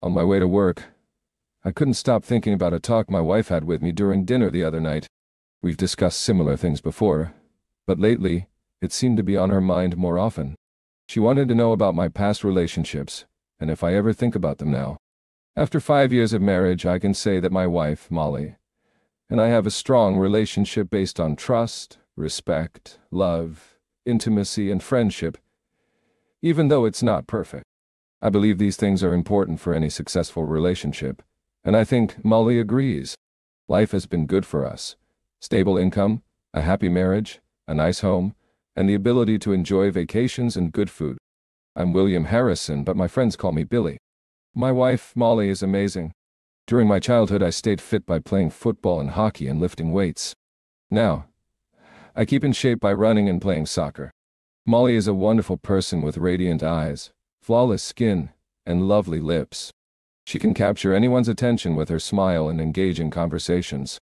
On my way to work, I couldn't stop thinking about a talk my wife had with me during dinner the other night. We've discussed similar things before, but lately, it seemed to be on her mind more often. She wanted to know about my past relationships, and if I ever think about them now. After 5 years of marriage, I can say that my wife, Molly, and I have a strong relationship based on trust, respect, love, intimacy, and friendship, even though it's not perfect. I believe these things are important for any successful relationship, and I think Molly agrees. Life has been good for us. Stable income, a happy marriage, a nice home, and the ability to enjoy vacations and good food. I'm William Harrison, but my friends call me Billy. My wife, Molly, is amazing. During my childhood, I stayed fit by playing football and hockey and lifting weights. Now, I keep in shape by running and playing soccer. Molly is a wonderful person with radiant eyes, flawless skin, and lovely lips. She can capture anyone's attention with her smile and engaging conversations.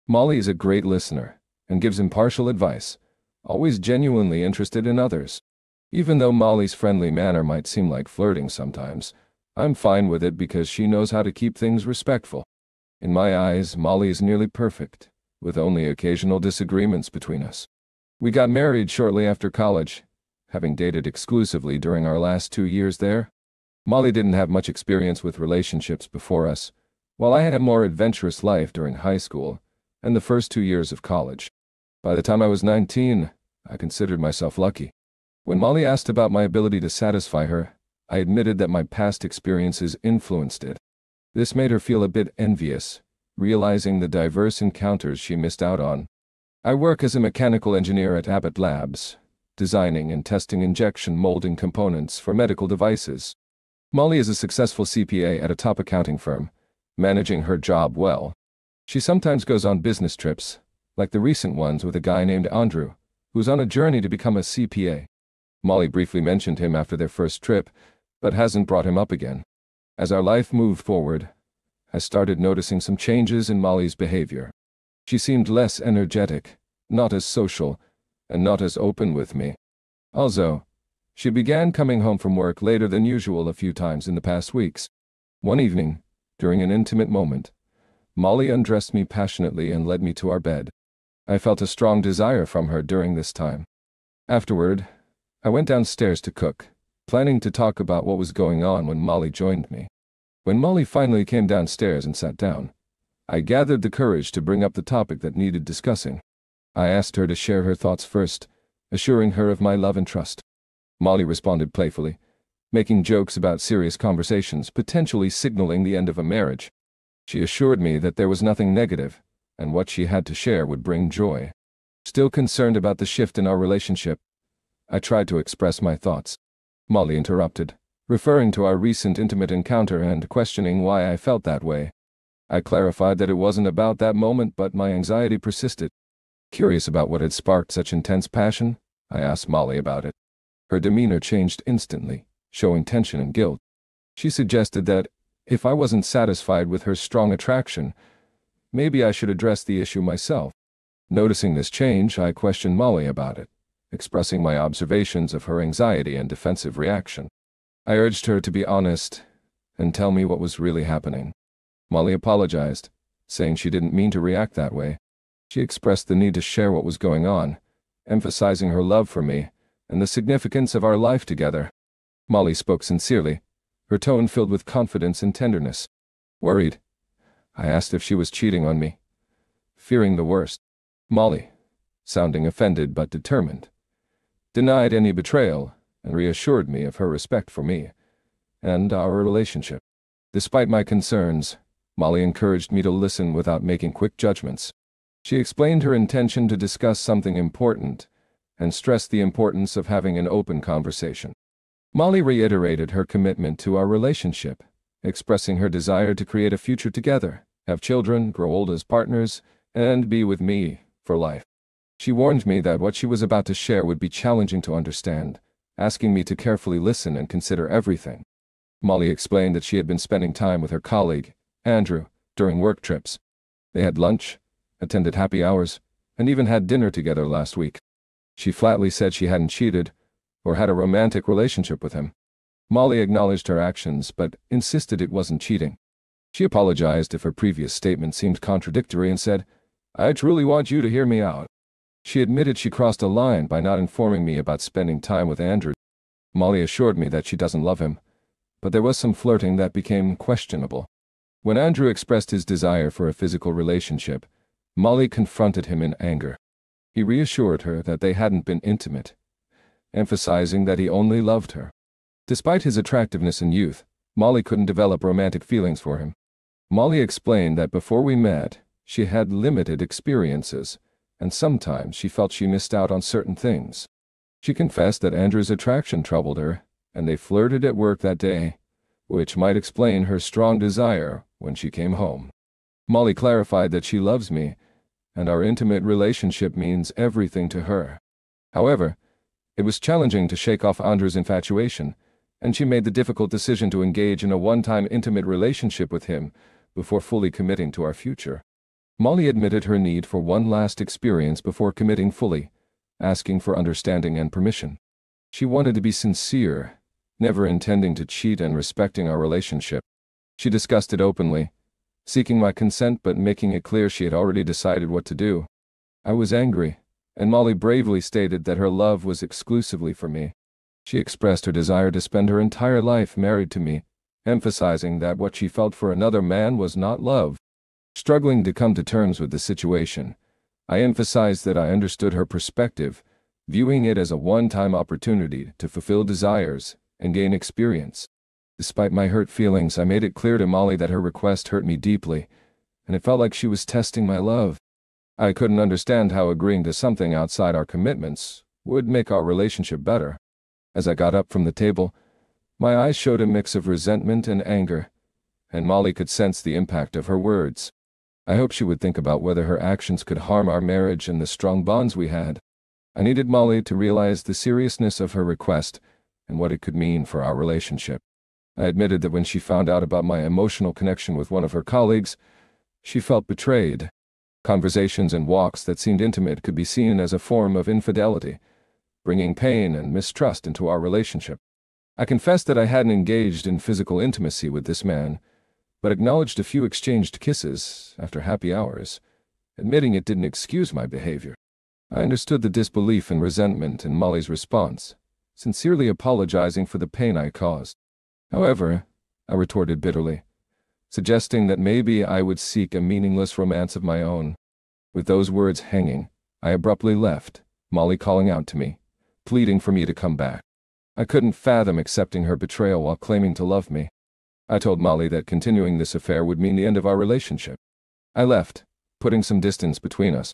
Molly is a great listener and gives impartial advice, always genuinely interested in others. Even though Molly's friendly manner might seem like flirting sometimes, I'm fine with it because she knows how to keep things respectful. In my eyes, Molly is nearly perfect, with only occasional disagreements between us. We got married shortly after college, having dated exclusively during our last 2 years there. Molly didn't have much experience with relationships before us, while I had a more adventurous life during high school and the first 2 years of college. By the time I was 19, I considered myself lucky. When Molly asked about my ability to satisfy her, I admitted that my past experiences influenced it. This made her feel a bit envious, realizing the diverse encounters she missed out on. I work as a mechanical engineer at Abbott Labs, designing and testing injection molding components for medical devices. Molly is a successful CPA at a top accounting firm, managing her job well. She sometimes goes on business trips, like the recent ones with a guy named Andrew, who's on a journey to become a CPA. Molly briefly mentioned him after their first trip, but hasn't brought him up again. As our life moved forward, I started noticing some changes in Molly's behavior. She seemed less energetic, not as social, and not as open with me. Also, she began coming home from work later than usual a few times in the past weeks. One evening, during an intimate moment, Molly undressed me passionately and led me to our bed. I felt a strong desire from her during this time. Afterward, I went downstairs to cook, planning to talk about what was going on when Molly joined me. When Molly finally came downstairs and sat down, I gathered the courage to bring up the topic that needed discussing. I asked her to share her thoughts first, assuring her of my love and trust. Molly responded playfully, making jokes about serious conversations, potentially signaling the end of a marriage. She assured me that there was nothing negative, and what she had to share would bring joy. Still concerned about the shift in our relationship, I tried to express my thoughts. Molly interrupted, referring to our recent intimate encounter and questioning why I felt that way. I clarified that it wasn't about that moment, but my anxiety persisted. Curious about what had sparked such intense passion, I asked Molly about it. Her demeanor changed instantly, showing tension and guilt. She suggested that, if I wasn't satisfied with her strong attraction, maybe I should address the issue myself. Noticing this change, I questioned Molly about it, expressing my observations of her anxiety and defensive reaction. I urged her to be honest and tell me what was really happening. Molly apologized, saying she didn't mean to react that way. She expressed the need to share what was going on, emphasizing her love for me and the significance of our life together. Molly spoke sincerely, her tone filled with confidence and tenderness. Worried, I asked if she was cheating on me, fearing the worst. Molly, sounding offended but determined, denied any betrayal and reassured me of her respect for me and our relationship. Despite my concerns, Molly encouraged me to listen without making quick judgments. She explained her intention to discuss something important and stressed the importance of having an open conversation. Molly reiterated her commitment to our relationship, expressing her desire to create a future together, have children, grow old as partners, and be with me for life. She warned me that what she was about to share would be challenging to understand, asking me to carefully listen and consider everything. Molly explained that she had been spending time with her colleague, Andrew, during work trips. They had lunch, attended happy hours, and even had dinner together last week. She flatly said she hadn't cheated or had a romantic relationship with him. Molly acknowledged her actions but insisted it wasn't cheating. She apologized if her previous statement seemed contradictory and said, "I truly want you to hear me out." She admitted she crossed a line by not informing me about spending time with Andrew. Molly assured me that she doesn't love him, but there was some flirting that became questionable. When Andrew expressed his desire for a physical relationship, Molly confronted him in anger. He reassured her that they hadn't been intimate, emphasizing that he only loved her. Despite his attractiveness and youth, Molly couldn't develop romantic feelings for him. Molly explained that before we met, she had limited experiences, and sometimes she felt she missed out on certain things. She confessed that Andrew's attraction troubled her, and they flirted at work that day, which might explain her strong desire when she came home. Molly clarified that she loves me, and our intimate relationship means everything to her. However, it was challenging to shake off Andrew's infatuation, and she made the difficult decision to engage in a one-time intimate relationship with him before fully committing to our future. Molly admitted her need for one last experience before committing fully, asking for understanding and permission. She wanted to be sincere, never intending to cheat and respecting our relationship. She discussed it openly, seeking my consent but making it clear she had already decided what to do. I was angry, and Molly bravely stated that her love was exclusively for me. She expressed her desire to spend her entire life married to me, emphasizing that what she felt for another man was not love. Struggling to come to terms with the situation, I emphasized that I understood her perspective, viewing it as a one-time opportunity to fulfill desires and gain experience. Despite my hurt feelings, I made it clear to Molly that her request hurt me deeply, and it felt like she was testing my love. I couldn't understand how agreeing to something outside our commitments would make our relationship better. As I got up from the table, my eyes showed a mix of resentment and anger, and Molly could sense the impact of her words. I hoped she would think about whether her actions could harm our marriage and the strong bonds we had. I needed Molly to realize the seriousness of her request and what it could mean for our relationship. I admitted that when she found out about my emotional connection with one of her colleagues, she felt betrayed. Conversations and walks that seemed intimate could be seen as a form of infidelity, bringing pain and mistrust into our relationship. I confessed that I hadn't engaged in physical intimacy with this man, but acknowledged a few exchanged kisses after happy hours, admitting it didn't excuse my behavior. I understood the disbelief and resentment in Molly's response, sincerely apologizing for the pain I caused. However, I retorted bitterly, suggesting that maybe I would seek a meaningless romance of my own. With those words hanging, I abruptly left, Molly calling out to me, pleading for me to come back. I couldn't fathom accepting her betrayal while claiming to love me. I told Molly that continuing this affair would mean the end of our relationship. I left, putting some distance between us.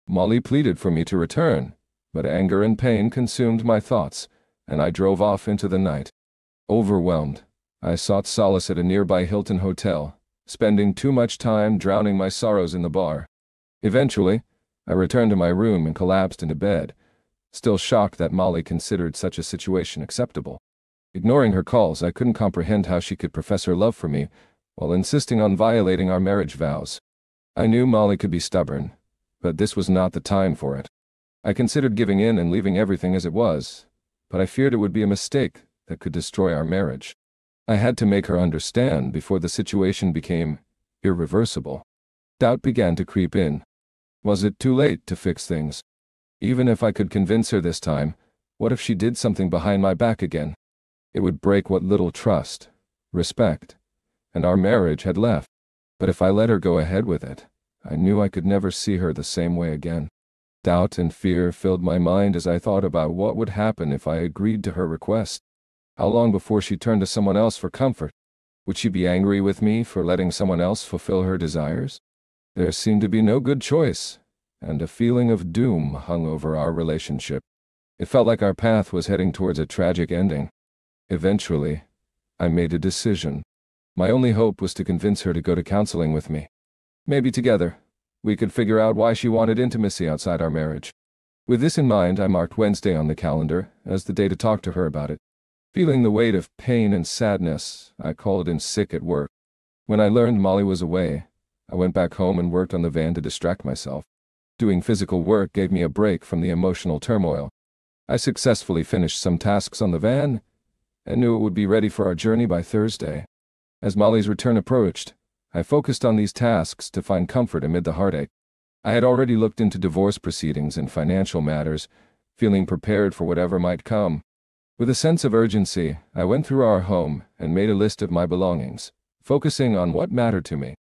Molly pleaded for me to return, but anger and pain consumed my thoughts, and I drove off into the night. Overwhelmed, I sought solace at a nearby Hilton hotel, spending too much time drowning my sorrows in the bar. Eventually, I returned to my room and collapsed into bed, still shocked that Molly considered such a situation acceptable. Ignoring her calls, I couldn't comprehend how she could profess her love for me while insisting on violating our marriage vows. I knew Molly could be stubborn, but this was not the time for it. I considered giving in and leaving everything as it was, but I feared it would be a mistake that could destroy our marriage. I had to make her understand before the situation became irreversible. Doubt began to creep in. Was it too late to fix things? Even if I could convince her this time, what if she did something behind my back again? It would break what little trust, respect, and our marriage had left. But if I let her go ahead with it, I knew I could never see her the same way again. Doubt and fear filled my mind as I thought about what would happen if I agreed to her request. How long before she turned to someone else for comfort? Would she be angry with me for letting someone else fulfill her desires? There seemed to be no good choice, and a feeling of doom hung over our relationship. It felt like our path was heading towards a tragic ending. Eventually, I made a decision. My only hope was to convince her to go to counseling with me. Maybe together, we could figure out why she wanted intimacy outside our marriage. With this in mind, I marked Wednesday on the calendar as the day to talk to her about it. Feeling the weight of pain and sadness, I called in sick at work. When I learned Molly was away, I went back home and worked on the van to distract myself. Doing physical work gave me a break from the emotional turmoil. I successfully finished some tasks on the van and knew it would be ready for our journey by Thursday. As Molly's return approached, I focused on these tasks to find comfort amid the heartache. I had already looked into divorce proceedings and financial matters, feeling prepared for whatever might come. With a sense of urgency, I went through our home and made a list of my belongings, focusing on what mattered to me.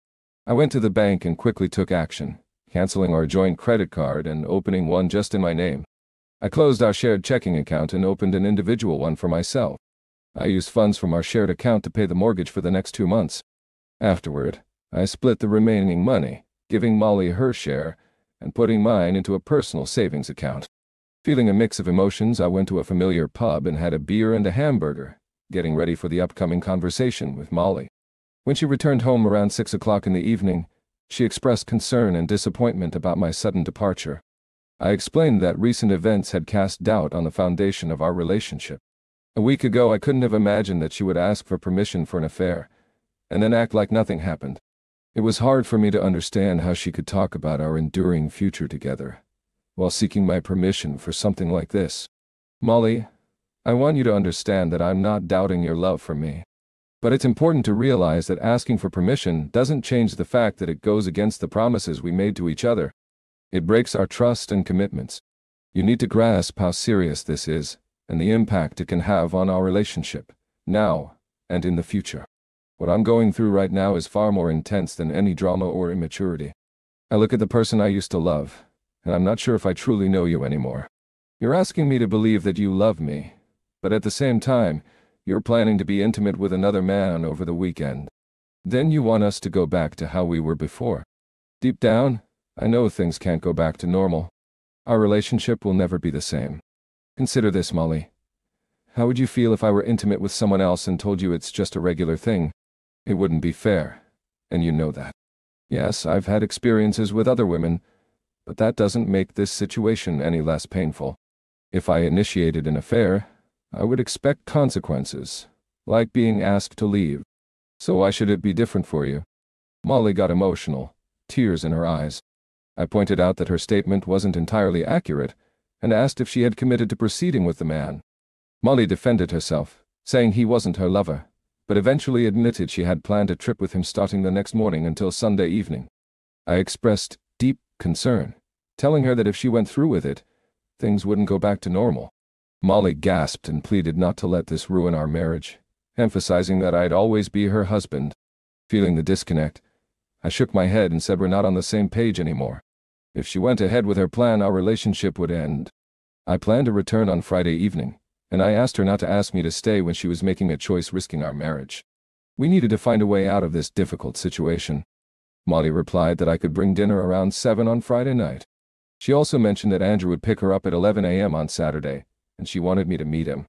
I went to the bank and quickly took action, canceling our joint credit card and opening one just in my name. I closed our shared checking account and opened an individual one for myself. I used funds from our shared account to pay the mortgage for the next 2 months. Afterward, I split the remaining money, giving Molly her share and putting mine into a personal savings account. Feeling a mix of emotions, I went to a familiar pub and had a beer and a hamburger, getting ready for the upcoming conversation with Molly. When she returned home around 6 o'clock in the evening, she expressed concern and disappointment about my sudden departure. I explained that recent events had cast doubt on the foundation of our relationship. A week ago, I couldn't have imagined that she would ask for permission for an affair, and then act like nothing happened. It was hard for me to understand how she could talk about our enduring future together, while seeking my permission for something like this. Molly, I want you to understand that I'm not doubting your love for me. But it's important to realize that asking for permission doesn't change the fact that it goes against the promises we made to each other. It breaks our trust and commitments. You need to grasp how serious this is and the impact it can have on our relationship, now and in the future. What I'm going through right now is far more intense than any drama or immaturity. I look at the person I used to love, and I'm not sure if I truly know you anymore. You're asking me to believe that you love me, but at the same time, you're planning to be intimate with another man over the weekend. Then you want us to go back to how we were before. Deep down, I know things can't go back to normal. Our relationship will never be the same. Consider this, Molly. How would you feel if I were intimate with someone else and told you it's just a regular thing? It wouldn't be fair, and you know that. Yes, I've had experiences with other women, but that doesn't make this situation any less painful. If I initiated an affair, I would expect consequences, like being asked to leave. So why should it be different for you? Molly got emotional, tears in her eyes. I pointed out that her statement wasn't entirely accurate, and asked if she had committed to proceeding with the man. Molly defended herself, saying he wasn't her lover, but eventually admitted she had planned a trip with him starting the next morning until Sunday evening. I expressed deep concern, telling her that if she went through with it, things wouldn't go back to normal. Molly gasped and pleaded not to let this ruin our marriage, emphasizing that I'd always be her husband. Feeling the disconnect, I shook my head and said we're not on the same page anymore. If she went ahead with her plan, our relationship would end. I planned to return on Friday evening, and I asked her not to ask me to stay when she was making a choice risking our marriage. We needed to find a way out of this difficult situation. Molly replied that I could bring dinner around 7 on Friday night. She also mentioned that Andrew would pick her up at 11 a.m. on Saturday, and she wanted me to meet him.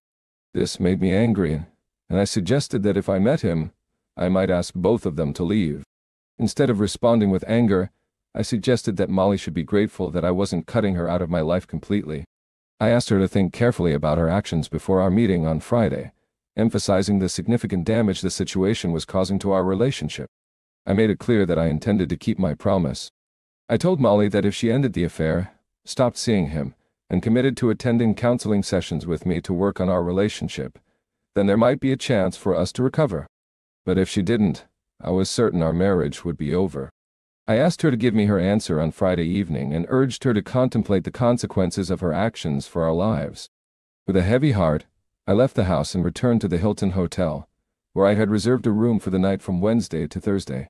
This made me angry, and I suggested that if I met him, I might ask both of them to leave. Instead of responding with anger, I suggested that Molly should be grateful that I wasn't cutting her out of my life completely. I asked her to think carefully about her actions before our meeting on Friday, emphasizing the significant damage the situation was causing to our relationship. I made it clear that I intended to keep my promise. I told Molly that if she ended the affair, stopped seeing him, and committed to attending counseling sessions with me to work on our relationship, then there might be a chance for us to recover. But if she didn't, I was certain our marriage would be over. I asked her to give me her answer on Friday evening and urged her to contemplate the consequences of her actions for our lives. With a heavy heart, I left the house and returned to the Hilton Hotel, where I had reserved a room for the night from Wednesday to Thursday.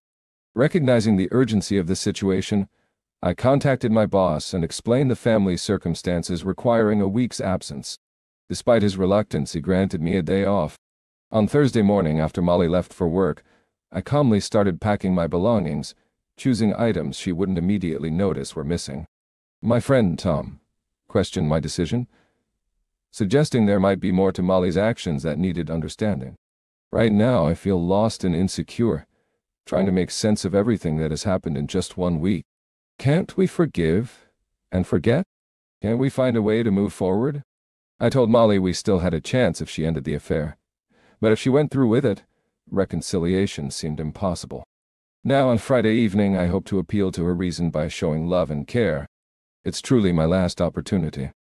Recognizing the urgency of the situation, I contacted my boss and explained the family circumstances requiring a week's absence. Despite his reluctance, he granted me a day off. On Thursday morning, after Molly left for work, I calmly started packing my belongings, choosing items she wouldn't immediately notice were missing. My friend Tom questioned my decision, suggesting there might be more to Molly's actions that needed understanding. Right now, I feel lost and insecure, trying to make sense of everything that has happened in just 1 week. Can't we forgive and forget? Can't we find a way to move forward? I told Molly we still had a chance if she ended the affair, but if she went through with it, reconciliation seemed impossible. Now on Friday evening, I hope to appeal to her reason by showing love and care. It's truly my last opportunity.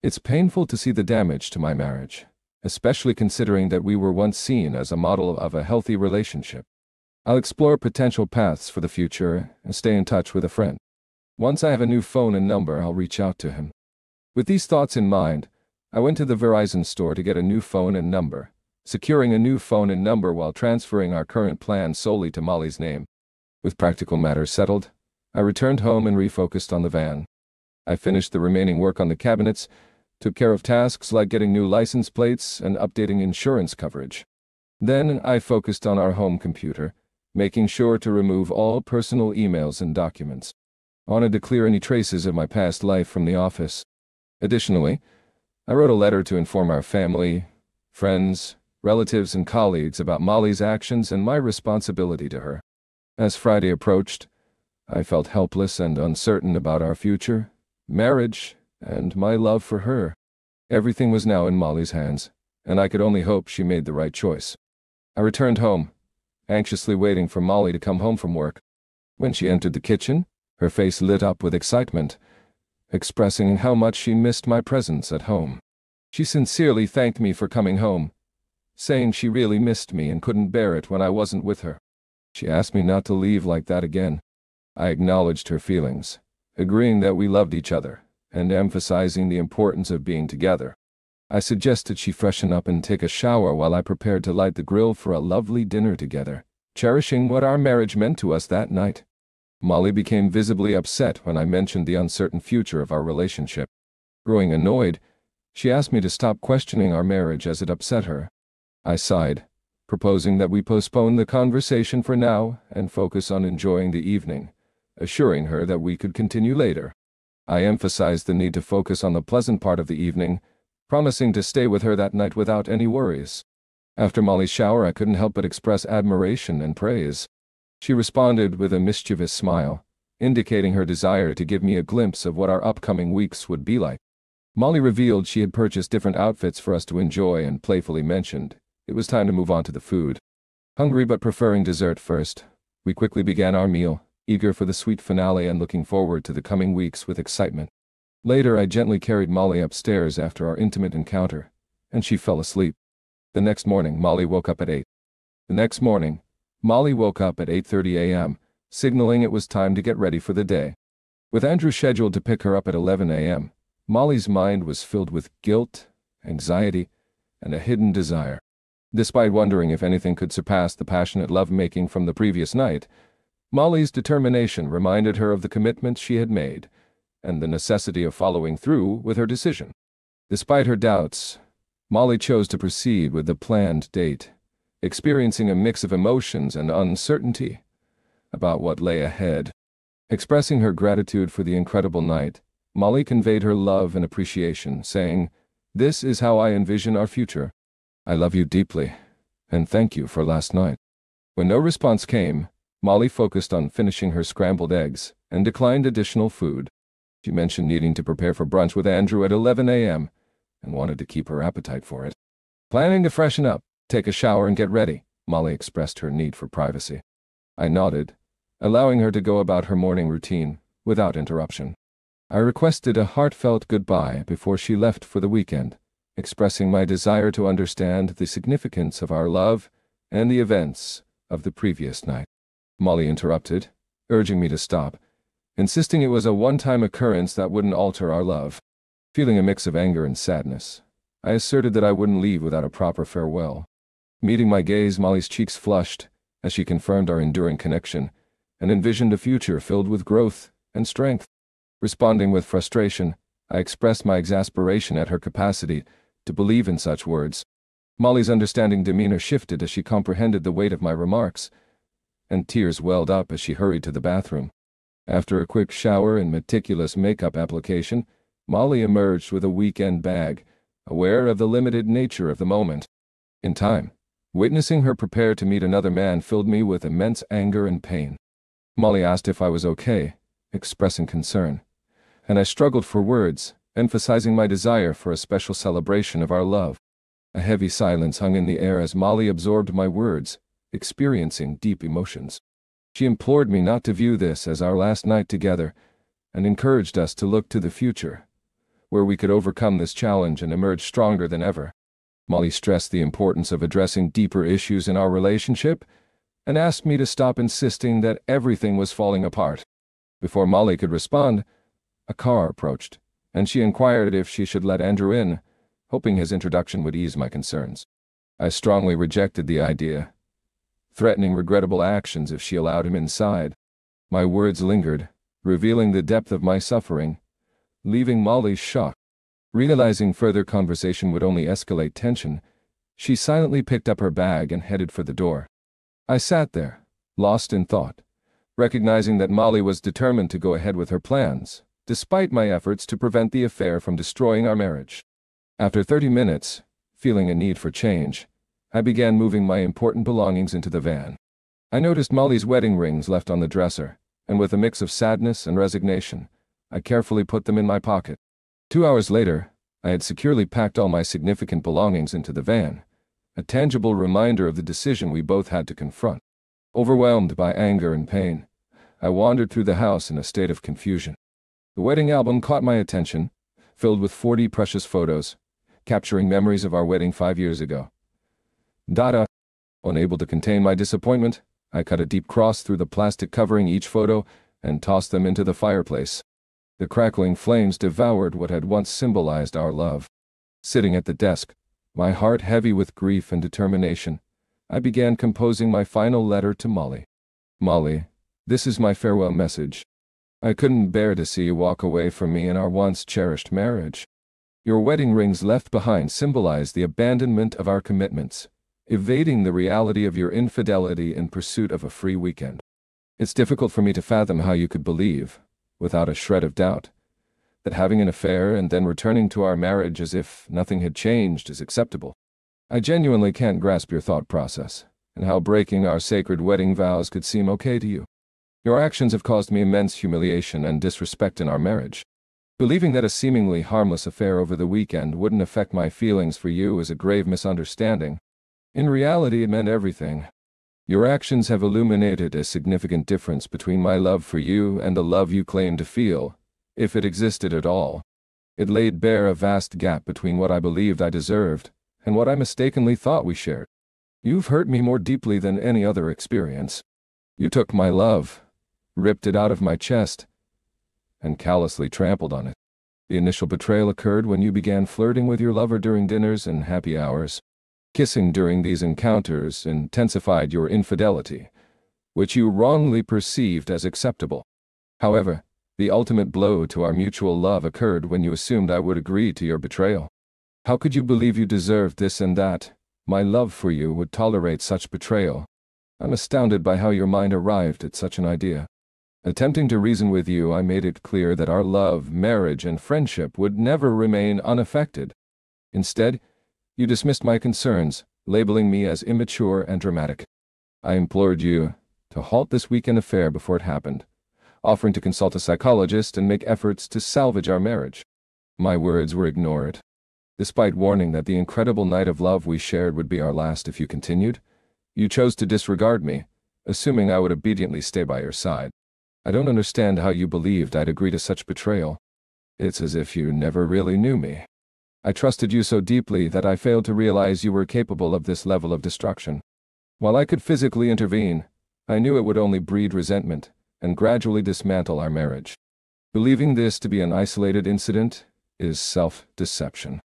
It's painful to see the damage to my marriage, especially considering that we were once seen as a model of a healthy relationship. I'll explore potential paths for the future and stay in touch with a friend. Once I have a new phone and number, I'll reach out to him. With these thoughts in mind, I went to the Verizon store to get a new phone and number, securing a new phone and number while transferring our current plan solely to Molly's name. With practical matters settled, I returned home and refocused on the van. I finished the remaining work on the cabinets, took care of tasks like getting new license plates and updating insurance coverage. Then I focused on our home computer, making sure to remove all personal emails and documents. I wanted to clear any traces of my past life from the office. Additionally, I wrote a letter to inform our family, friends, relatives, and colleagues about Molly's actions and my responsibility to her. As Friday approached, I felt helpless and uncertain about our future, marriage, and my love for her. Everything was now in Molly's hands, and I could only hope she made the right choice. I returned home, anxiously waiting for Molly to come home from work. When she entered the kitchen, her face lit up with excitement, expressing how much she missed my presence at home. She sincerely thanked me for coming home, saying she really missed me and couldn't bear it when I wasn't with her. She asked me not to leave like that again. I acknowledged her feelings, agreeing that we loved each other, and emphasizing the importance of being together. I suggested she freshen up and take a shower while I prepared to light the grill for a lovely dinner together, cherishing what our marriage meant to us that night. Molly became visibly upset when I mentioned the uncertain future of our relationship. Growing annoyed, she asked me to stop questioning our marriage as it upset her. I sighed, proposing that we postpone the conversation for now and focus on enjoying the evening, assuring her that we could continue later. I emphasized the need to focus on the pleasant part of the evening, promising to stay with her that night without any worries. After Molly's shower, I couldn't help but express admiration and praise. She responded with a mischievous smile, indicating her desire to give me a glimpse of what our upcoming weeks would be like. Molly revealed she had purchased different outfits for us to enjoy and playfully mentioned it was time to move on to the food. Hungry but preferring dessert first, we quickly began our meal, eager for the sweet finale and looking forward to the coming weeks with excitement. Later, I gently carried Molly upstairs after our intimate encounter, and she fell asleep. The next morning, Molly woke up at 8:30 a.m., signaling it was time to get ready for the day. With Andrew scheduled to pick her up at 11 a.m., Molly's mind was filled with guilt, anxiety, and a hidden desire. Despite wondering if anything could surpass the passionate lovemaking from the previous night, Molly's determination reminded her of the commitments she had made and the necessity of following through with her decision. Despite her doubts, Molly chose to proceed with the planned date, experiencing a mix of emotions and uncertainty about what lay ahead. Expressing her gratitude for the incredible night, Molly conveyed her love and appreciation, saying, "This is how I envision our future. I love you deeply, and thank you for last night." When no response came, Molly focused on finishing her scrambled eggs and declined additional food. She mentioned needing to prepare for brunch with Andrew at 11 a.m. and wanted to keep her appetite for it. Planning to freshen up, take a shower, and get ready, Molly expressed her need for privacy. I nodded, allowing her to go about her morning routine without interruption. I requested a heartfelt goodbye before she left for the weekend, expressing my desire to understand the significance of our love and the events of the previous night. Molly interrupted, urging me to stop, insisting it was a one-time occurrence that wouldn't alter our love. Feeling a mix of anger and sadness, I asserted that I wouldn't leave without a proper farewell. Meeting my gaze, Molly's cheeks flushed as she confirmed our enduring connection and envisioned a future filled with growth and strength. Responding with frustration, I expressed my exasperation at her capacity to believe in such words. Molly's understanding demeanor shifted as she comprehended the weight of my remarks, and tears welled up as she hurried to the bathroom. After a quick shower and meticulous makeup application, Molly emerged with a weekend bag, aware of the limited nature of the moment. In time, witnessing her prepare to meet another man filled me with immense anger and pain. Molly asked if I was okay, expressing concern, and I struggled for words, emphasizing my desire for a special celebration of our love. A heavy silence hung in the air as Molly absorbed my words, experiencing deep emotions. She implored me not to view this as our last night together and encouraged us to look to the future, where we could overcome this challenge and emerge stronger than ever. Molly stressed the importance of addressing deeper issues in our relationship and asked me to stop insisting that everything was falling apart. Before Molly could respond, a car approached, and she inquired if she should let Andrew in, hoping his introduction would ease my concerns. I strongly rejected the idea, threatening regrettable actions if she allowed him inside. My words lingered, revealing the depth of my suffering, leaving Molly shocked. Realizing further conversation would only escalate tension, she silently picked up her bag and headed for the door. I sat there, lost in thought, recognizing that Molly was determined to go ahead with her plans, despite my efforts to prevent the affair from destroying our marriage. After 30 minutes, feeling a need for change, I began moving my important belongings into the van. I noticed Molly's wedding rings left on the dresser, and with a mix of sadness and resignation, I carefully put them in my pocket. 2 hours later, I had securely packed all my significant belongings into the van, a tangible reminder of the decision we both had to confront. Overwhelmed by anger and pain, I wandered through the house in a state of confusion. The wedding album caught my attention, filled with 40 precious photos, capturing memories of our wedding 5 years ago. Unable to contain my disappointment, I cut a deep cross through the plastic covering each photo and tossed them into the fireplace. The crackling flames devoured what had once symbolized our love. Sitting at the desk, my heart heavy with grief and determination, I began composing my final letter to Molly. Molly, this is my farewell message. I couldn't bear to see you walk away from me in our once cherished marriage. Your wedding rings left behind symbolize the abandonment of our commitments, evading the reality of your infidelity in pursuit of a free weekend. It's difficult for me to fathom how you could believe, without a shred of doubt, that having an affair and then returning to our marriage as if nothing had changed is acceptable. I genuinely can't grasp your thought process, and how breaking our sacred wedding vows could seem okay to you. Your actions have caused me immense humiliation and disrespect in our marriage. Believing that a seemingly harmless affair over the weekend wouldn't affect my feelings for you is a grave misunderstanding. In reality, it meant everything. Your actions have illuminated a significant difference between my love for you and the love you claim to feel, if it existed at all. It laid bare a vast gap between what I believed I deserved and what I mistakenly thought we shared. You've hurt me more deeply than any other experience. You took my love, ripped it out of my chest, and callously trampled on it. The initial betrayal occurred when you began flirting with your lover during dinners and happy hours. Kissing during these encounters intensified your infidelity, which you wrongly perceived as acceptable. However, the ultimate blow to our mutual love occurred when you assumed I would agree to your betrayal. How could you believe you deserved this and that? My love for you would tolerate such betrayal. I'm astounded by how your mind arrived at such an idea. Attempting to reason with you, I made it clear that our love, marriage, and friendship would never remain unaffected. Instead, you dismissed my concerns, labeling me as immature and dramatic. I implored you to halt this weekend affair before it happened, offering to consult a psychologist and make efforts to salvage our marriage. My words were ignored. Despite warning that the incredible night of love we shared would be our last if you continued, you chose to disregard me, assuming I would obediently stay by your side. I don't understand how you believed I'd agree to such betrayal. It's as if you never really knew me. I trusted you so deeply that I failed to realize you were capable of this level of destruction. While I could physically intervene, I knew it would only breed resentment and gradually dismantle our marriage. Believing this to be an isolated incident is self-deception.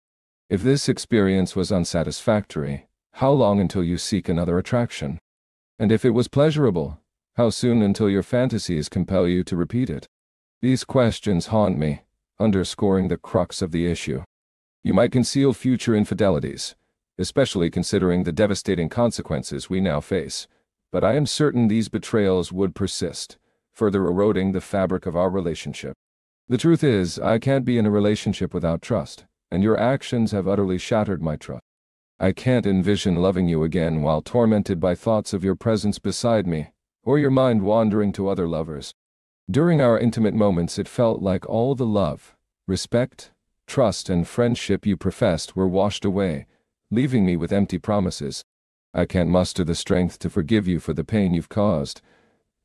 If this experience was unsatisfactory, how long until you seek another attraction? And if it was pleasurable, how soon until your fantasies compel you to repeat it? These questions haunt me, underscoring the crux of the issue. You might conceal future infidelities, especially considering the devastating consequences we now face, but I am certain these betrayals would persist, further eroding the fabric of our relationship. The truth is, I can't be in a relationship without trust, and your actions have utterly shattered my trust. I can't envision loving you again while tormented by thoughts of your presence beside me, or your mind wandering to other lovers. During our intimate moments, it felt like all the love, respect, trust, and friendship you professed were washed away, leaving me with empty promises. I can't muster the strength to forgive you for the pain you've caused,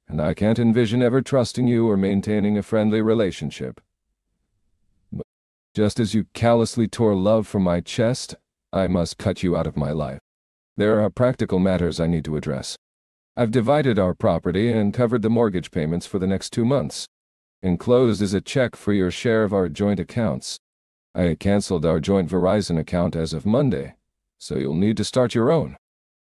and I can't envision ever trusting you or maintaining a friendly relationship. But just as you callously tore love from my chest, I must cut you out of my life. There are practical matters I need to address. I've divided our property and covered the mortgage payments for the next 2 months. Enclosed is a check for your share of our joint accounts. I canceled our joint Verizon account as of Monday, so you'll need to start your own.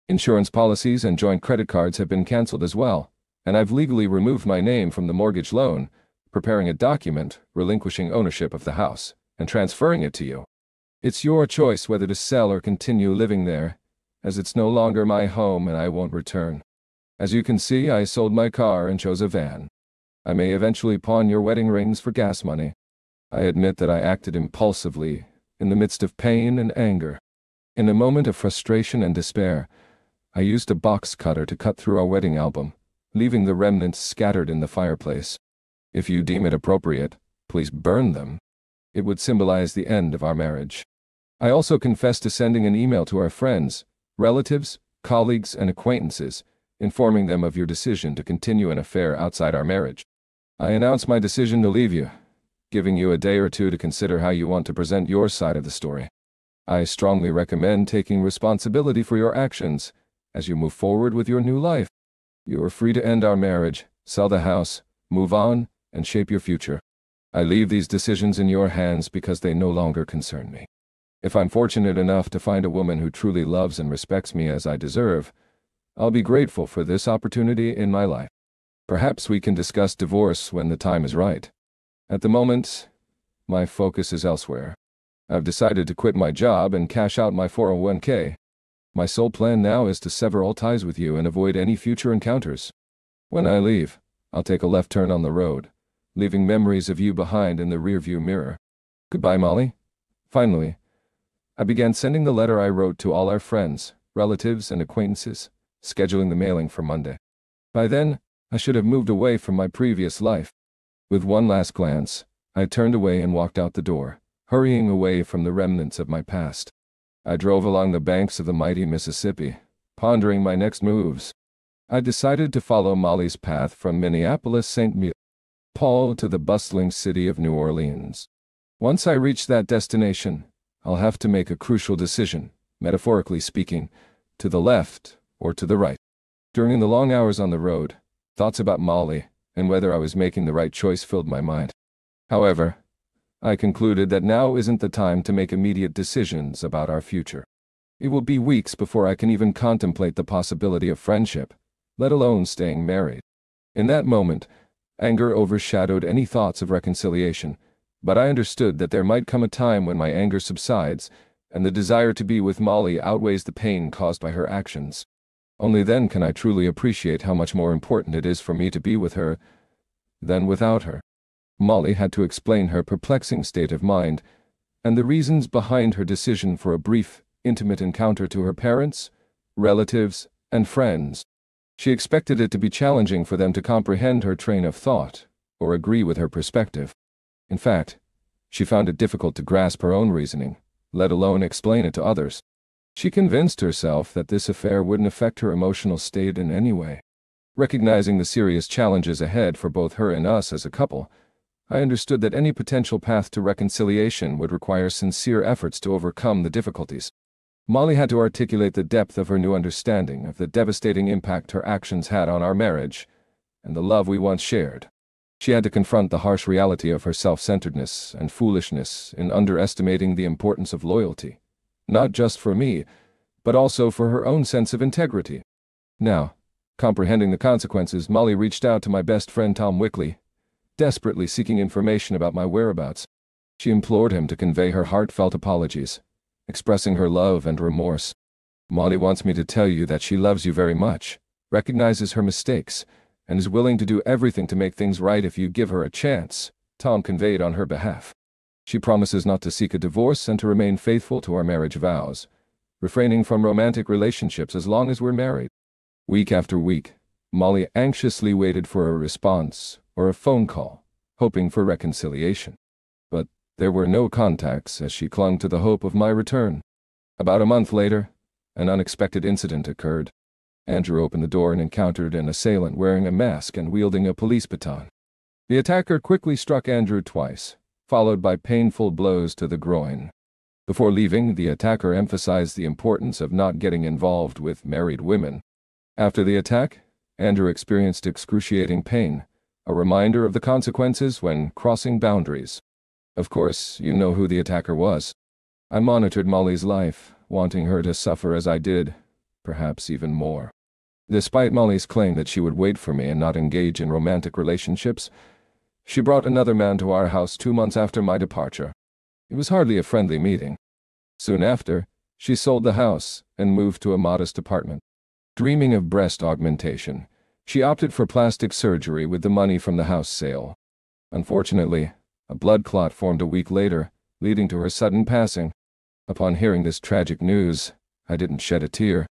Insurance policies and joint credit cards have been canceled as well, and I've legally removed my name from the mortgage loan, preparing a document relinquishing ownership of the house and transferring it to you. It's your choice whether to sell or continue living there, as it's no longer my home and I won't return. As you can see, I sold my car and chose a van. I may eventually pawn your wedding rings for gas money. I admit that I acted impulsively, in the midst of pain and anger. In a moment of frustration and despair, I used a box cutter to cut through our wedding album, leaving the remnants scattered in the fireplace. If you deem it appropriate, please burn them. It would symbolize the end of our marriage. I also confess to sending an email to our friends, relatives, colleagues, and acquaintances, informing them of your decision to continue an affair outside our marriage. I announce my decision to leave you, giving you a day or two to consider how you want to present your side of the story. I strongly recommend taking responsibility for your actions as you move forward with your new life. You are free to end our marriage, sell the house, move on, and shape your future. I leave these decisions in your hands because they no longer concern me. If I'm fortunate enough to find a woman who truly loves and respects me as I deserve, I'll be grateful for this opportunity in my life. Perhaps we can discuss divorce when the time is right. At the moment, my focus is elsewhere. I've decided to quit my job and cash out my 401k. My sole plan now is to sever all ties with you and avoid any future encounters. When I leave, I'll take a left turn on the road, leaving memories of you behind in the rearview mirror. Goodbye, Molly. Finally, I began sending the letter I wrote to all our friends, relatives, and acquaintances, scheduling the mailing for Monday. By then, I should have moved away from my previous life. With one last glance, I turned away and walked out the door, hurrying away from the remnants of my past. I drove along the banks of the mighty Mississippi, pondering my next moves. I decided to follow Molly's path from Minneapolis-St. Paul to the bustling city of New Orleans. Once I reach that destination, I'll have to make a crucial decision, metaphorically speaking, to the left or to the right. During the long hours on the road, thoughts about Molly and whether I was making the right choice filled my mind. However, I concluded that now isn't the time to make immediate decisions about our future. It will be weeks before I can even contemplate the possibility of friendship, let alone staying married. In that moment, anger overshadowed any thoughts of reconciliation, but I understood that there might come a time when my anger subsides and the desire to be with Molly outweighs the pain caused by her actions. Only then can I truly appreciate how much more important it is for me to be with her than without her. Molly had to explain her perplexing state of mind and the reasons behind her decision for a brief, intimate encounter to her parents, relatives, and friends. She expected it to be challenging for them to comprehend her train of thought or agree with her perspective. In fact, she found it difficult to grasp her own reasoning, let alone explain it to others. She convinced herself that this affair wouldn't affect her emotional state in any way. Recognizing the serious challenges ahead for both her and us as a couple, I understood that any potential path to reconciliation would require sincere efforts to overcome the difficulties. Molly had to articulate the depth of her new understanding of the devastating impact her actions had on our marriage and the love we once shared. She had to confront the harsh reality of her self-centeredness and foolishness in underestimating the importance of loyalty, not just for me, but also for her own sense of integrity. Now, comprehending the consequences, Molly reached out to my best friend Tom Wickley, desperately seeking information about my whereabouts. She implored him to convey her heartfelt apologies, expressing her love and remorse. Molly wants me to tell you that she loves you very much, recognizes her mistakes, and is willing to do everything to make things right if you give her a chance, Tom conveyed on her behalf. She promises not to seek a divorce and to remain faithful to our marriage vows, refraining from romantic relationships as long as we're married. Week after week, Molly anxiously waited for a response or a phone call, hoping for reconciliation. But there were no contacts as she clung to the hope of my return. About a month later, an unexpected incident occurred. Andrew opened the door and encountered an assailant wearing a mask and wielding a police baton. The attacker quickly struck Andrew twice, followed by painful blows to the groin. Before leaving, the attacker emphasized the importance of not getting involved with married women. After the attack, Andrew experienced excruciating pain, a reminder of the consequences when crossing boundaries. Of course, you know who the attacker was. I monitored Molly's life, wanting her to suffer as I did, perhaps even more. Despite Molly's claim that she would wait for me and not engage in romantic relationships, she brought another man to our house 2 months after my departure. It was hardly a friendly meeting. Soon after, she sold the house and moved to a modest apartment. Dreaming of breast augmentation, she opted for plastic surgery with the money from the house sale. Unfortunately, a blood clot formed a week later, leading to her sudden passing. Upon hearing this tragic news, I didn't shed a tear.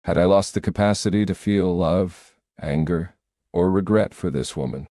Had I lost the capacity to feel love, anger, or regret for this woman?